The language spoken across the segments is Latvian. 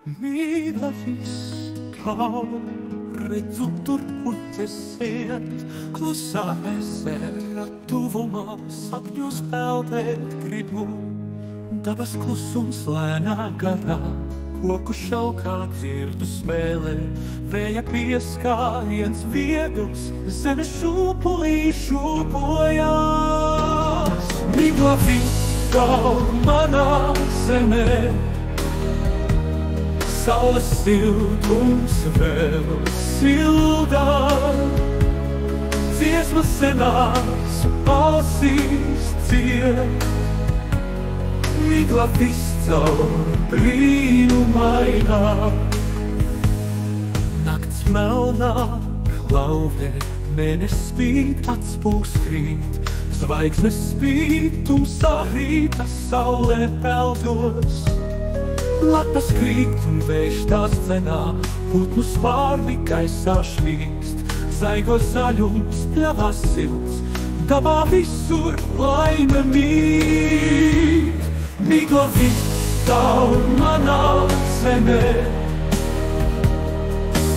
Mīļais, kā redzu tur puķes iet, klusā ezera tuvumā sapņus peldēt gribu. Dabas klusums lēnā garā, koku šaukā dzirdu smēlē, vēja pieskāriens viegls, zemes šūpulī šūpojās. Migla vika manā zemē, saules siltums vēl sildā, dziesmas senās balsīs dzied. Migla viscaur brīnumainā, nakts melnā klauvē, mēnesis spīd, atspūgs krīt, zvaigznes spīd, tumsā rīta saulē peldos. Lapas krīt un vējš tās dzenā, putnu spārni gaisā švīst, zaigo zaļums, pļavās silts, dabā visur laime mīt. Migla viscaur manā zemē,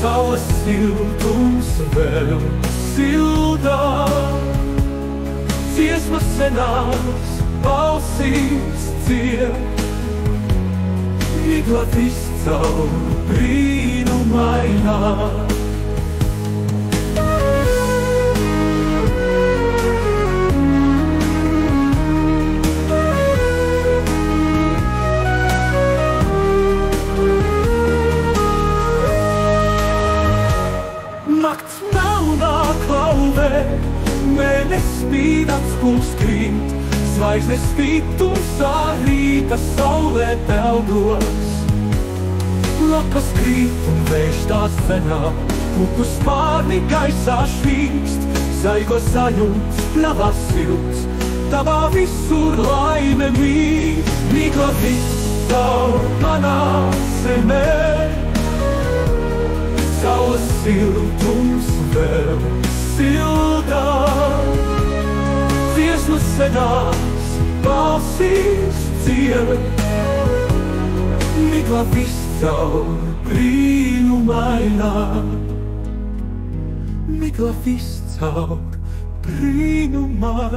saules siltums vēl sildā, dziesmas senās balsīs dzied. Migla viscaur brīnumainā. Nakts melnā klauvē, mēnesis spīd, atspūgs krīt, zvaigznes spīd, tumsā rīta saulē peldos. Lapas krīt un vējš tās dzenā, putnu spārni gaisā švīst, zaigo zaļums, pļavās silts, dabā visur laime mīt. Migla viscaur manā zemē, saules siltums vēl sildā, dziesmas senās balsīs dzied. Migla viscaur brīnumainā, migla viscaur brīnumainā.